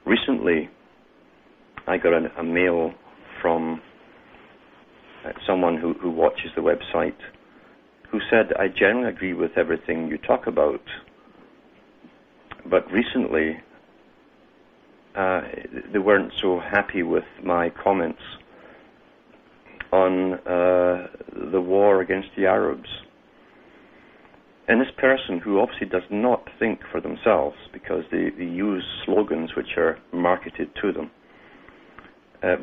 Recently, I got a mail from someone who watches the website who said, I generally agree with everything you talk about, but recently they weren't so happy with my comments on the war against the Arabs. And this person, who obviously does not think for themselves because they use slogans which are marketed to them,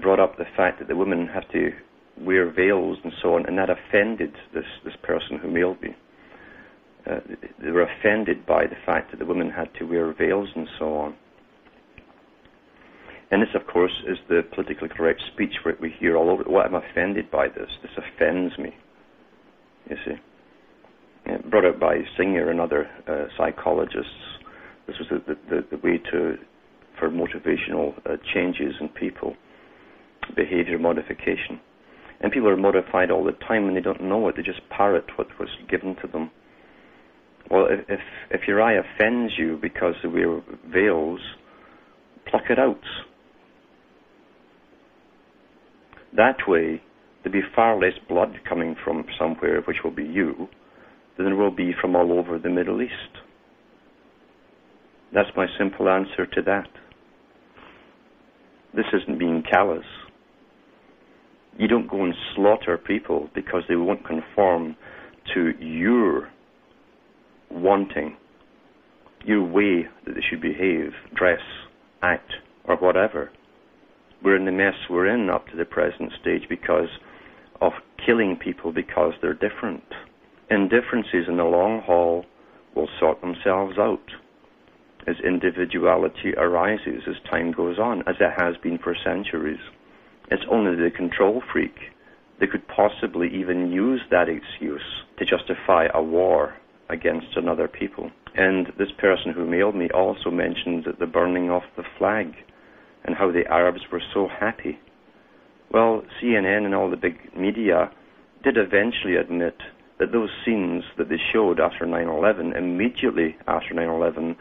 brought up the fact that the women have to wear veils and so on, and that offended this person who mailed me. They were offended by the fact that the women had to wear veils and so on. And this, of course, is the politically correct speech we hear all over. Well, I'm offended by this. This offends me, you see. Brought up by Singer and other psychologists. This was the way for motivational changes in people, behavior modification. And people are modified all the time and they don't know it. They just parrot what was given to them. Well, if your eye offends you because they wear veils, pluck it out. That way, there'll be far less blood coming from somewhere, which will be you, than there will be from all over the Middle East. That's my simple answer to that. This isn't being callous. You don't go and slaughter people because they won't conform to your wanting, your way that they should behave, dress, act, or whatever. We're in the mess we're in up to the present stage because of killing people because they're different. Indifferences in the long haul will sort themselves out as individuality arises, as time goes on, as it has been for centuries. It's only the control freak that could possibly even use that excuse to justify a war against another people. And this person who mailed me also mentioned the burning of the flag and how the Arabs were so happy. Well, CNN and all the big media did eventually admit that those scenes that they showed after 9/11, immediately after 9/11,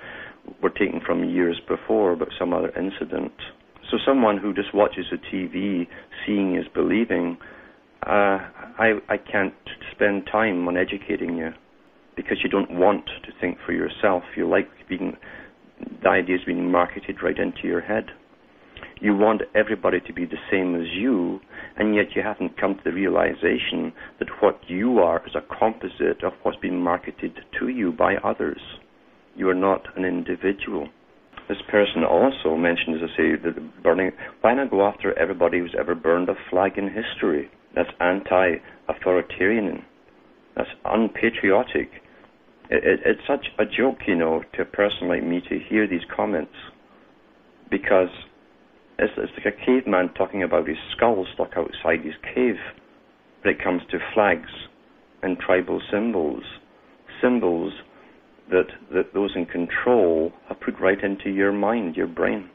were taken from years before, but some other incident. So someone who just watches the TV, seeing is believing, I can't spend time on educating you because you don't want to think for yourself. You like the ideas being marketed right into your head. You want everybody to be the same as you, and yet you haven't come to the realization that what you are is a composite of what's been marketed to you by others. You are not an individual. This person also mentions, as I say, the burning. Why not go after everybody who's ever burned a flag in history? That's anti-authoritarian. That's unpatriotic. It's such a joke, to a person like me to hear these comments, because it's like a caveman talking about his skull stuck outside his cave when it comes to flags and tribal symbols that those in control have put right into your mind, your brain.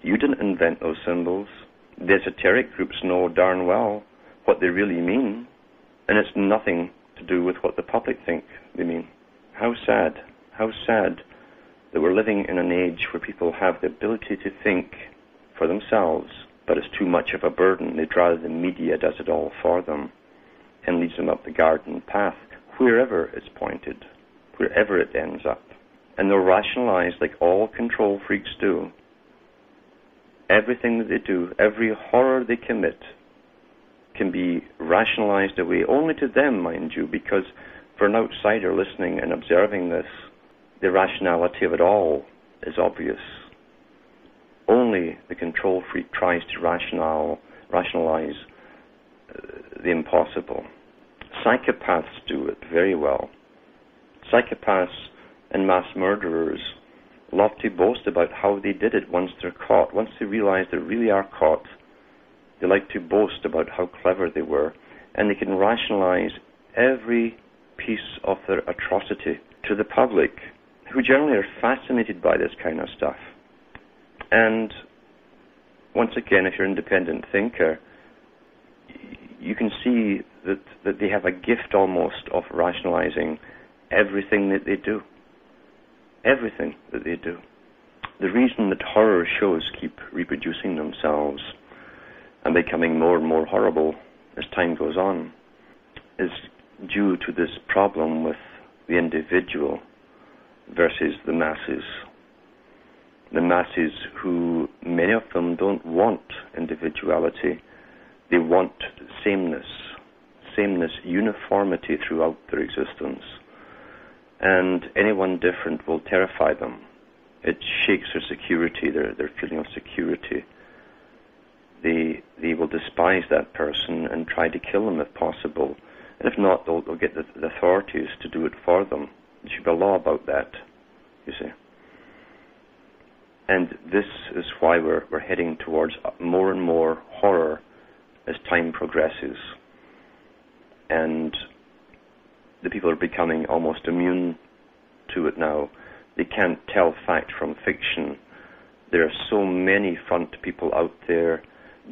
You didn't invent those symbols. The esoteric groups know darn well what they really mean, and it's nothing to do with what the public think they mean. How sad that we're living in an age where people have the ability to think for themselves, but it's too much of a burden. They'd rather the media does it all for them and leads them up the garden path, wherever it's pointed, wherever it ends up. And they'll rationalize like all control freaks do. Everything that they do, every horror they commit, can be rationalized away, only to them, mind you, because for an outsider listening and observing this, the rationality of it all is obvious. Only the control freak tries to rationalize the impossible. Psychopaths do it very well. Psychopaths and mass murderers love to boast about how they did it once they're caught. Once they realize they really are caught, they like to boast about how clever they were, and they can rationalize every piece of their atrocity to the public, who generally are fascinated by this kind of stuff. And once again, if you're an independent thinker, you can see that they have a gift almost of rationalizing everything that they do. Everything that they do. The reason that horror shows keep reproducing themselves and becoming more and more horrible as time goes on is due to this problem with the individual versus the masses. The masses who, many of them don't want individuality. They want sameness, uniformity throughout their existence. And anyone different will terrify them. It shakes their security, their feeling of security. They will despise that person and try to kill them if possible. And if not, they'll get the authorities to do it for them. There should be a law about that, you see. And this is why we're heading towards more and more horror as time progresses. And the people are becoming almost immune to it now. They can't tell fact from fiction. There are so many front people out there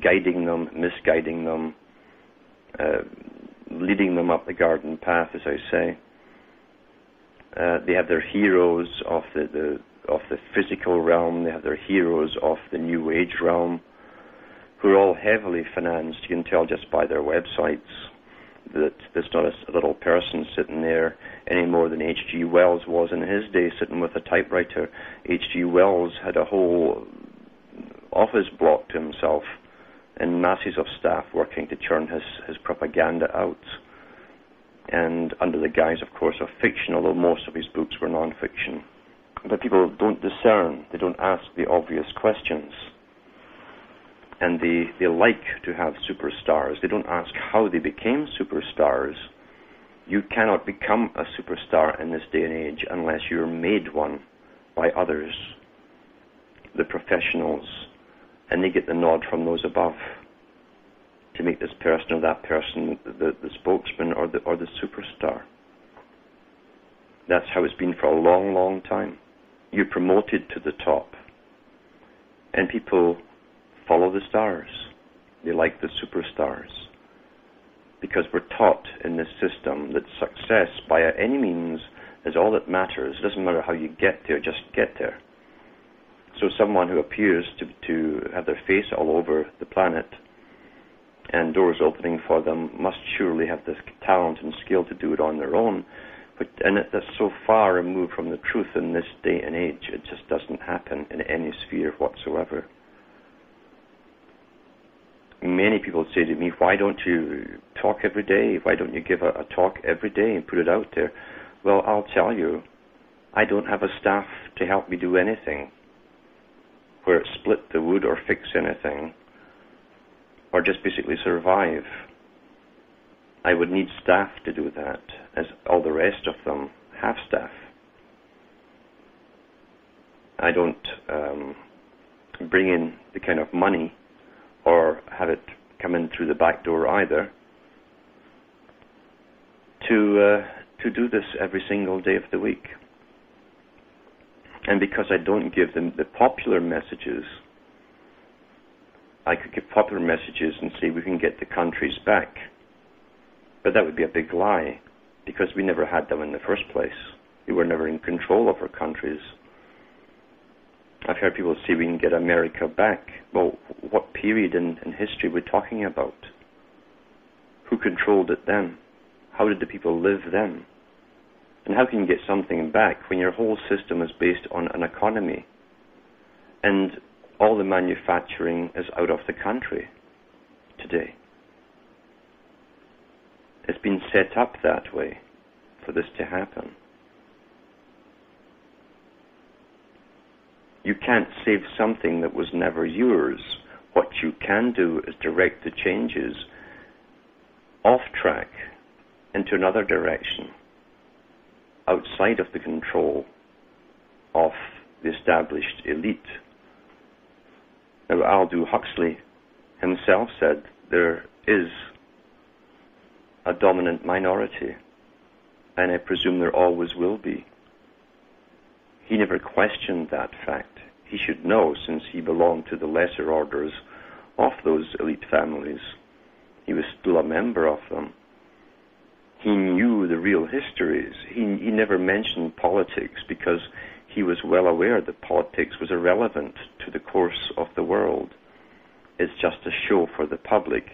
guiding them, misguiding them, leading them up the garden path, as I say. They have their heroes of the physical realm. They have their heroes of the New Age realm, who are all heavily financed. You can tell just by their websites that there's not a little person sitting there any more than H.G. Wells was in his day, sitting with a typewriter. H.G. Wells had a whole office block to himself and masses of staff working to churn his propaganda out. And under the guise, of course, of fiction, although most of his books were non-fiction. But people don't discern, they don't ask the obvious questions. And they like to have superstars. They don't ask how they became superstars. You cannot become a superstar in this day and age unless you're made one by others, the professionals, and they get the nod from those above to make this person or that person the spokesman or the superstar. That's how it's been for a long, long time. You're promoted to the top, and people follow the stars. They like the superstars. Because we're taught in this system that success by any means is all that matters. It doesn't matter how you get there, just get there. So someone who appears to have their face all over the planet and doors opening for them must surely have the talent and skill to do it on their own. And that's so far removed from the truth in this day and age. It just doesn't happen in any sphere whatsoever. Many people say to me, why don't you talk every day? Why don't you give a talk every day and put it out there? Well, I'll tell you, I don't have a staff to help me do anything, where it's split the wood or fix anything, or just basically survive. I would need staff to do that, as all the rest of them have staff. I don't bring in the kind of money or have it come in through the back door either to do this every single day of the week. And because I don't give them the popular messages, I could give popular messages and say we can get the countries back. But that would be a big lie, because we never had them in the first place. We were never in control of our countries. I've heard people say we can get America back. Well, what period in history are we talking about? Who controlled it then? How did the people live then? And how can you get something back when your whole system is based on an economy and all the manufacturing is out of the country today? It's been set up that way for this to happen. You can't save something that was never yours. What you can do is direct the changes off track into another direction, outside of the control of the established elite. Now, Aldous Huxley himself said there is a dominant minority, and I presume there always will be. He never questioned that fact. He should know, since he belonged to the lesser orders of those elite families. He was still a member of them. He knew the real histories. He never mentioned politics because he was well aware that politics was irrelevant to the course of the world. It's just a show for the public